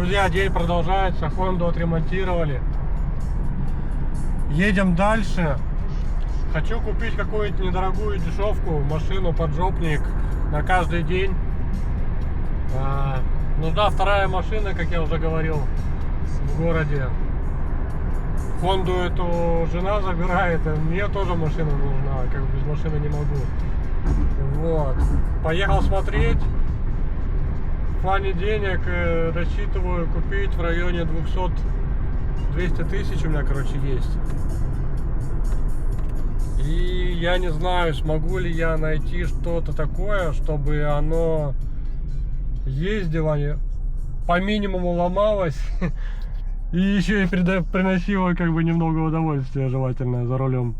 Друзья, день продолжается, Хонду отремонтировали. Едем дальше. Хочу купить какую-нибудь недорогую дешевку, машину, поджопник на каждый день. Нужна вторая машина, как я уже говорил, в городе. Хонду эту жена забирает, а мне тоже машина нужна, как бы без машины не могу. Вот. Поехал смотреть. В плане денег рассчитываю купить в районе 200 тысяч у меня, короче, есть. И я не знаю, смогу ли я найти что-то такое, чтобы оно ездило, по минимуму ломалось и еще и приносило как бы немного удовольствия, желательно, за рулем.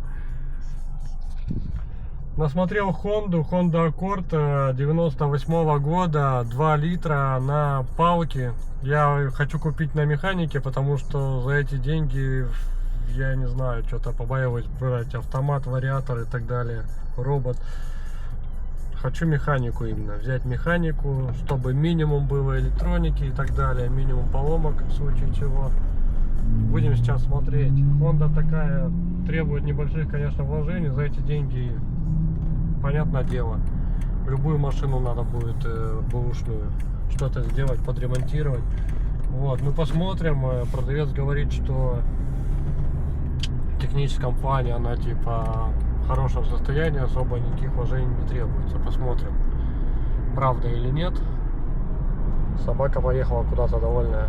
Насмотрел Honda Accord 98 года, 2 литра на палке. Я хочу купить на механике, потому что за эти деньги, я не знаю, что-то побаиваюсь брать автомат, вариатор и так далее, робот. Хочу механику именно, взять механику, чтобы минимум было электроники и так далее, минимум поломок в случае чего. Будем сейчас смотреть. Honda такая, требует небольших, конечно, вложений, за эти деньги, понятное дело, любую машину надо будет бэушную что-то сделать, подремонтировать. Вот, мы посмотрим. Продавец говорит, что в техническом плане она типа в хорошем состоянии, особо никаких вложений не требуется. Посмотрим, правда или нет. Собака поехала куда-то довольная.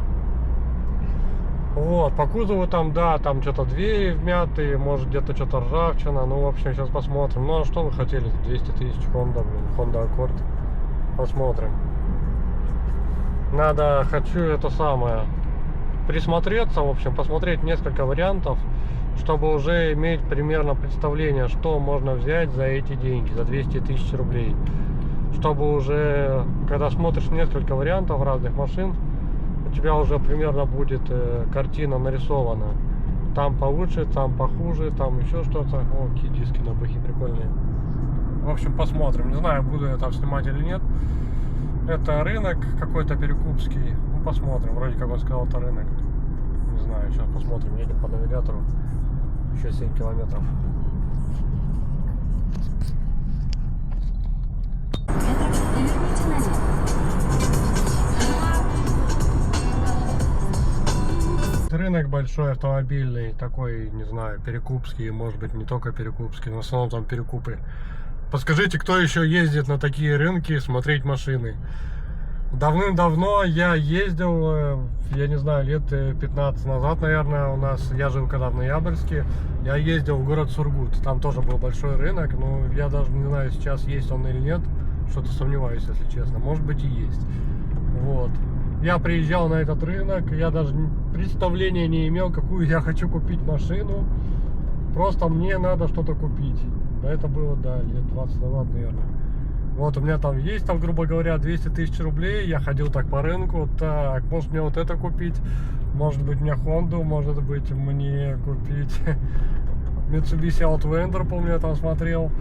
Вот, по кузову там, да, там что-то двери вмятые, может где-то что-то ржавчина. Ну, в общем, сейчас посмотрим. Ну, а что вы хотели? 200 тысяч Honda, блин, Honda Accord. Посмотрим. Хочу это самое, присмотреться, в общем, посмотреть несколько вариантов, чтобы уже иметь примерно представление, что можно взять за эти деньги, за 200 тысяч рублей. Чтобы уже, когда смотришь несколько вариантов разных машин, у тебя уже примерно будет картина нарисована. Там получше, там похуже, там еще что-то. О, какие диски на бэхе прикольные. В общем, посмотрим. Не знаю, буду я там снимать или нет. Это рынок какой-то перекупский. Ну, посмотрим. Вроде как он сказал, это рынок. Не знаю, сейчас посмотрим. Едем по навигатору. Еще 7 километров. Рынок большой, автомобильный, такой, не знаю, перекупский, может быть, не только перекупский, но в основном там перекупы. Подскажите, кто еще ездит на такие рынки смотреть машины? Давным-давно я ездил, я не знаю, лет 15 назад, наверное, у нас, я жил когда в Ноябрьске, я ездил в город Сургут, там тоже был большой рынок, но я даже не знаю, сейчас есть он или нет, что-то сомневаюсь, если честно, может быть и есть. Вот. Я приезжал на этот рынок, я даже представления не имел, какую я хочу купить машину. Просто мне надо что-то купить. Это было, да, лет 20 назад, наверное. Вот у меня там есть, там, грубо говоря, 200 тысяч рублей. Я ходил так по рынку. Так, может мне вот это купить. Может быть мне Honda, может быть мне купить Mitsubishi Outlander, помню, я там смотрел.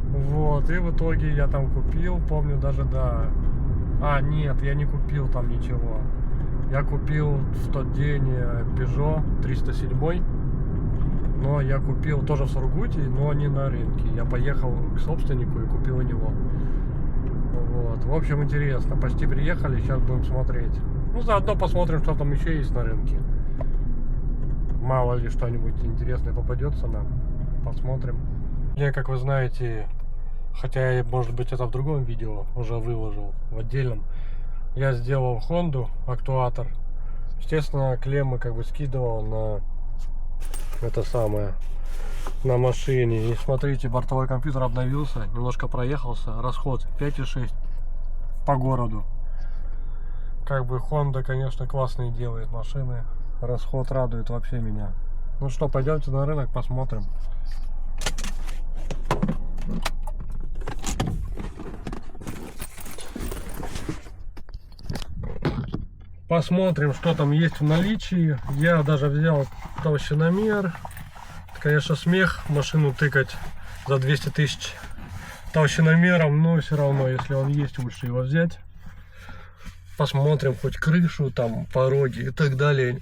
Вот, и в итоге я там купил, помню даже, да. Нет, я не купил там ничего. Я купил в тот день Peugeot 307. Но я купил тоже в Сургуте, но не на рынке. Я поехал к собственнику и купил у него. Вот. В общем, интересно. Почти приехали, сейчас будем смотреть. Ну, заодно посмотрим, что там еще есть на рынке. Мало ли что-нибудь интересное попадется нам. Посмотрим. Я, как вы знаете, хотя я, может быть, это в другом видео уже выложил, в отдельном, я сделал Honda актуатор. Естественно, клеммы как бы скидывал на это самое, на машине. И смотрите, бортовой компьютер обновился, немножко проехался, расход 5,6 по городу. Как бы Honda, конечно, классные делает машины, расход радует вообще меня. Ну что, пойдемте на рынок, посмотрим. Посмотрим, что там есть в наличии. Я даже взял толщиномер. Это, конечно, смех машину тыкать за 200 тысяч толщиномером, но все равно, если он есть, лучше его взять. посмотрим хоть крышу, там, пороги и так далее.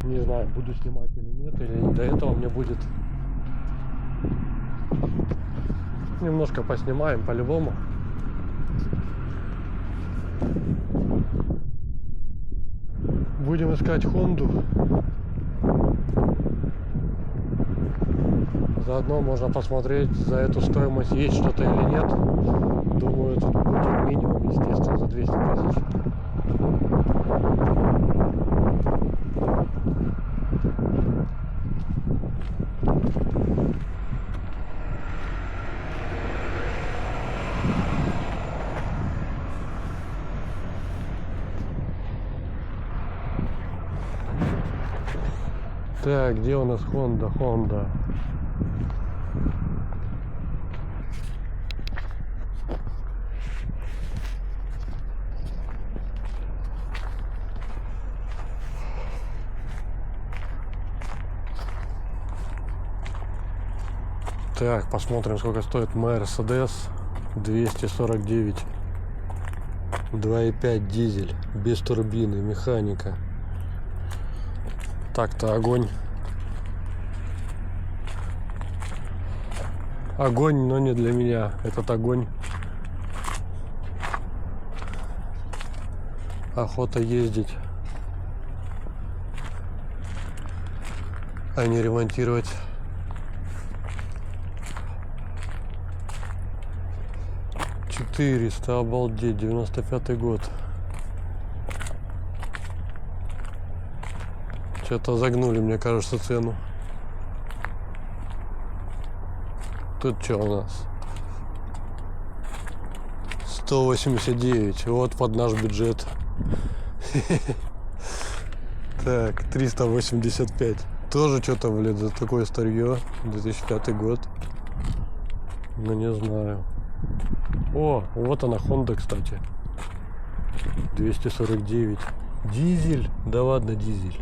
Не знаю, буду снимать или нет, или не до этого мне будет. Немножко поснимаем по-любому. Будем искать Хонду. Заодно можно посмотреть, за эту стоимость есть что-то или нет. Думаю, тут будет минимум, естественно, за 200 тысяч. Так, где у нас Honda? Так, посмотрим, сколько стоит Mercedes 249. 2.5 дизель, без турбины, механика. Так-то огонь. Огонь, но не для меня. Этот огонь. Охота ездить, а не ремонтировать. $400, обалдеть, 95-й год. Что-то загнули, мне кажется, цену. Тут что у нас? 189. Вот под наш бюджет. Так, 385. Тоже что-то, блин, за такое старье. 2005 год. Ну, не знаю. О, вот она, Honda, кстати. 249. Дизель? Да ладно, дизель.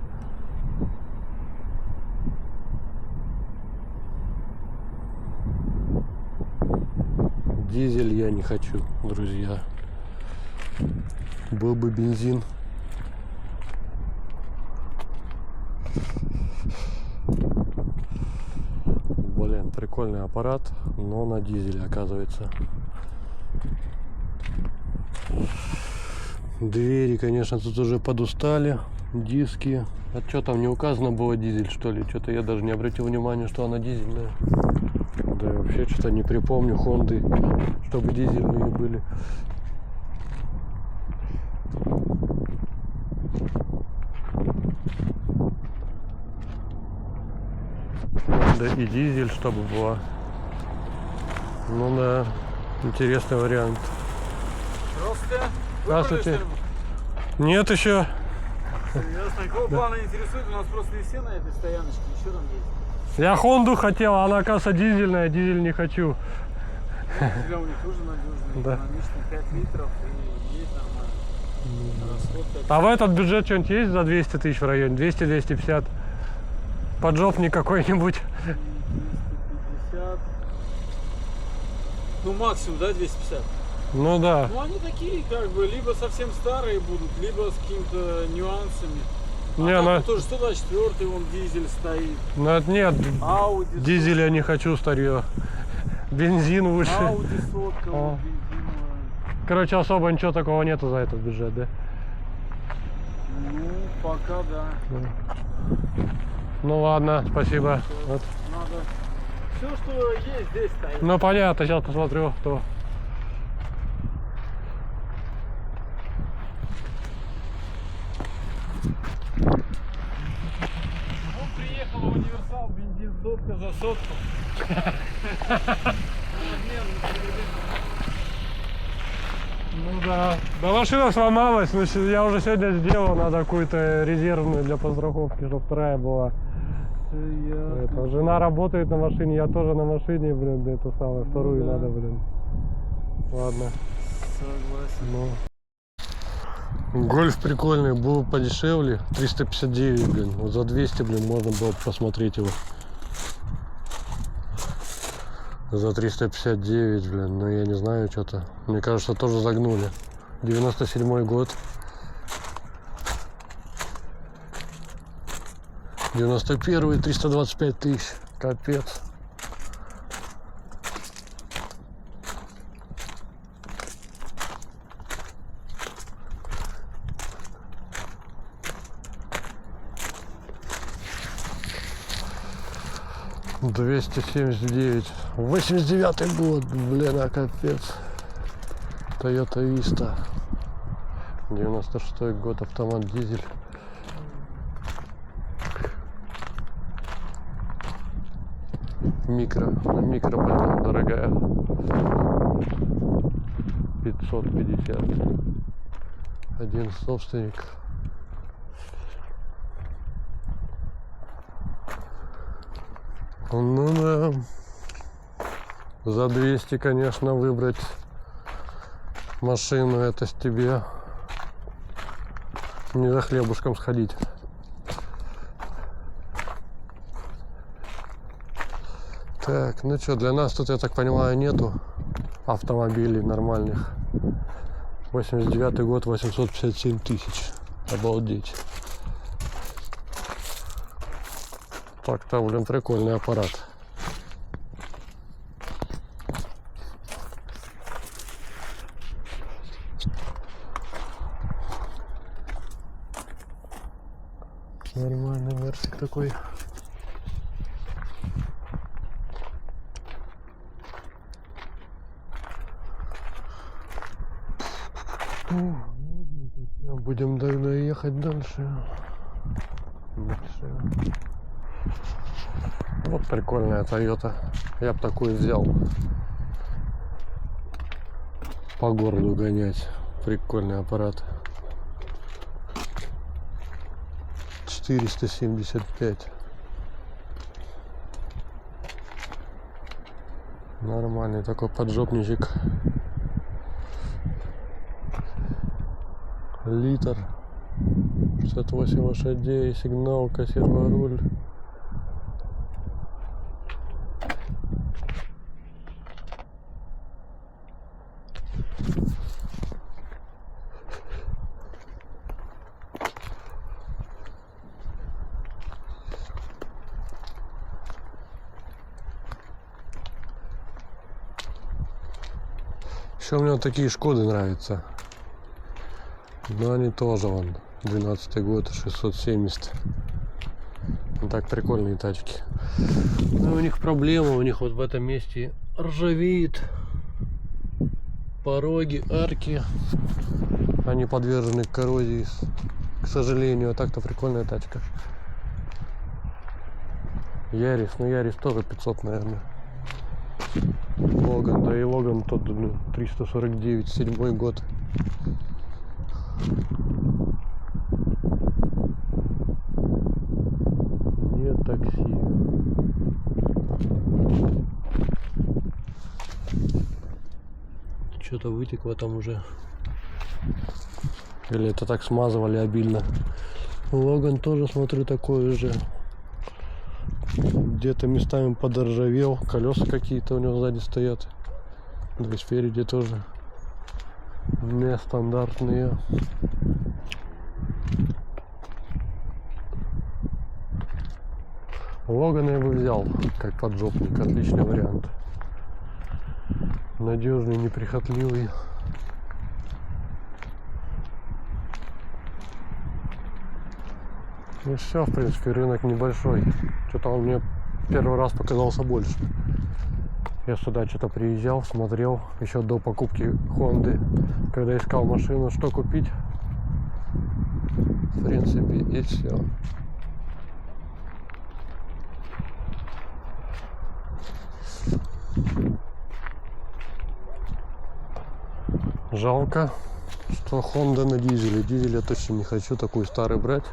Дизель я не хочу, друзья. Был бы бензин. Блин, прикольный аппарат, но на дизеле, оказывается. Двери, конечно, тут уже подустали. Диски. А что там не указано было, дизель, что ли? Что-то я даже не обратил внимания, что она дизельная. Да и вообще что-то не припомню Хонды, чтобы дизельные были. Да и дизель, чтобы была. Ну да, интересный вариант. Здравствуйте. Здравствуйте. Нет еще. Ясно. Какого плана интересует? У нас просто не все на этой стояночке, еще там есть. Я Хонду хотел, а она, оказывается, дизельная, дизель не хочу. Дизеля у них тоже надежный, Да. экономичный, 5 литров и есть нормально. Расход так. А в этот бюджет что-нибудь есть за 200 тысяч в районе? 200-250? Поджопник какой-нибудь? 250. Ну максимум, да, 250? Ну да. Ну они такие, как бы, либо совсем старые будут, либо с какими-то нюансами. Не, там ну, тоже 124-й вон дизель стоит. ну это нет, Audi дизеля я не хочу, старье. Бензин лучше. Audi сотка, вот, бензиновая. Короче, особо ничего такого нету за этот бюджет, да? Ну, пока да. Ну ладно, спасибо. Вот. Надо. Все, что есть, здесь стоит. Ну понятно, сейчас посмотрю, кто. Вот приехал универсал, бензин сотка за сотку. Ну да. Да машина сломалась, но я уже сегодня сделал, надо какую-то резервную для подстраховки, чтобы вторая была. Это, жена работает на машине, я тоже на машине, блин, да это самое, вторую да. надо, блин. Ладно. Согласен. Ну. Гольф прикольный, был подешевле, 359, блин. Вот за 200, блин, можно было посмотреть его. За 359, блин, но я не знаю, что-то. Мне кажется, тоже загнули. 97 год. 91-й, 325 тысяч. Капец. $279. 89 год, блин, а капец. Toyota Vista. 96 год, автомат, дизель. Микро, блин, дорогая. 550. Один собственник. Ну да. За 200, конечно, выбрать машину, это с тебе не за хлебушком сходить. Так, ну что, для нас тут, я так понимаю, нету автомобилей нормальных. 89 год, 857 тысяч. Обалдеть. Так-то, блин, прикольный аппарат. Нормальный мерсик такой. Будем тогда ехать дальше. Вот прикольная Toyota. Я бы такую взял. По городу гонять. Прикольный аппарат. 475. Нормальный такой поджопничек. Литр. 68 лошадей. Сигналка, серворуль. Еще мне вот такие Шкоды нравятся. Но они тоже вон 12 год, 670. Вот так прикольные тачки. Но у них проблема, у них вот в этом месте ржавеет. Пороги, арки. Они подвержены коррозии, к сожалению. А так-то прикольная тачка. Ярис, ну Ярис тоже 500, наверное. Логан, да и Логан тот, 349, 7 год. Нет такси. Что-то вытекло там уже. Или это так смазывали обильно. Логан тоже, смотрю, такой же. Где-то местами подоржавел. Колеса какие-то у него сзади стоят. Да и спереди тоже нестандартные. Логана я бы взял как поджопник. Отличный вариант. Надежный, неприхотливый. Ну все, в принципе, рынок небольшой. Что-то он мне первый раз показался больше. Я сюда что-то приезжал, смотрел еще до покупки Хонды, когда искал машину, что купить. В принципе, и все. Жалко, что Honda на дизеле. Дизель я точно не хочу такой старый брать.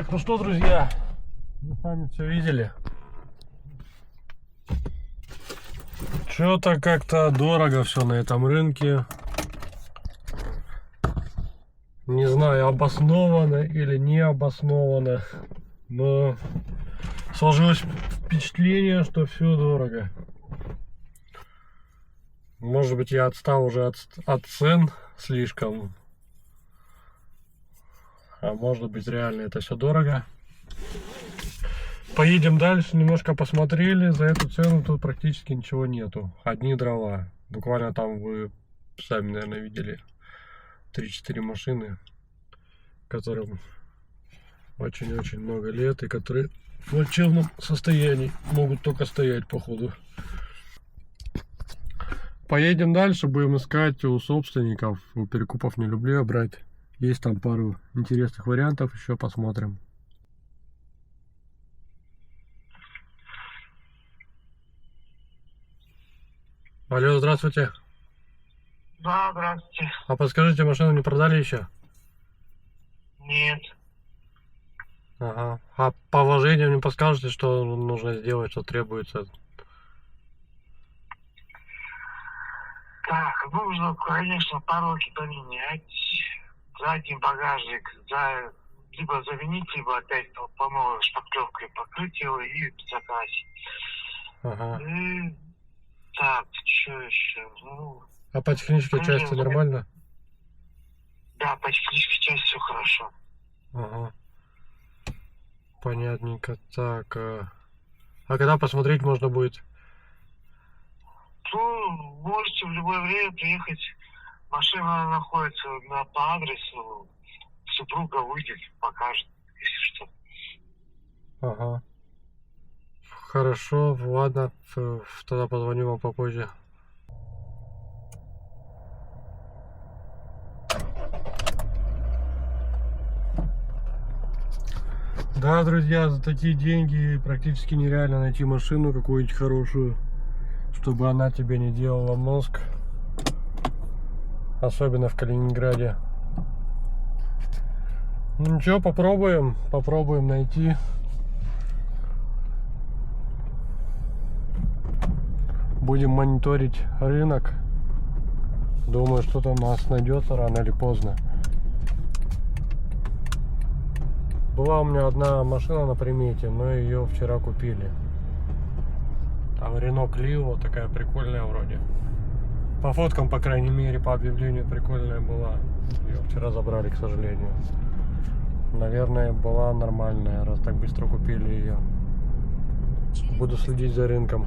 Так, ну что, друзья, вы сами все видели. Что-то как-то дорого все на этом рынке. Не знаю, обоснованно или не обоснованно, но сложилось впечатление, что все дорого. Может быть, я отстал уже от цен слишком, а может быть, реально это все дорого. Поедем дальше, немножко посмотрели, за эту цену тут практически ничего нету, одни дрова. Буквально там вы сами, наверное, видели 3-4 машины, которым очень-очень много лет и которые в плачевном состоянии могут только стоять, походу. Поедем дальше, будем искать у собственников. У перекупов не люблю я брать. Есть там пару интересных вариантов, еще посмотрим. Алло, здравствуйте. Да, здравствуйте. А подскажите, машину не продали еще? Нет. Ага. А по вложениям не подскажете, что нужно сделать, что требуется? Так, нужно, конечно, пороги поменять. Задний багажник либо заменить, либо опять по новой шпаклевкой покрыть его и закрасить. Ага. И так, что еще? Ну, А по технической части нормально? да, по технической части все хорошо. Ага. Понятненько. Так. А когда посмотреть можно будет? Ну, можете в любое время приехать. Машина находится по адресу. Супруга выйдет, покажет, если что. Ага. Хорошо, ладно. Тогда позвоню вам попозже. Да, друзья, за такие деньги практически нереально найти машину какую-нибудь хорошую, чтобы она тебе не делала мозг. Особенно в Калининграде. Ну ничего, попробуем найти. Будем мониторить рынок. Думаю, что-то у нас найдется рано или поздно. Была у меня одна машина на примете, но ее вчера купили. Там Renault Clio, такая прикольная вроде. По фоткам, по крайней мере, по объявлению прикольная была. Ее вчера забрали, к сожалению. Наверное, была нормальная, раз так быстро купили ее. Буду следить за рынком.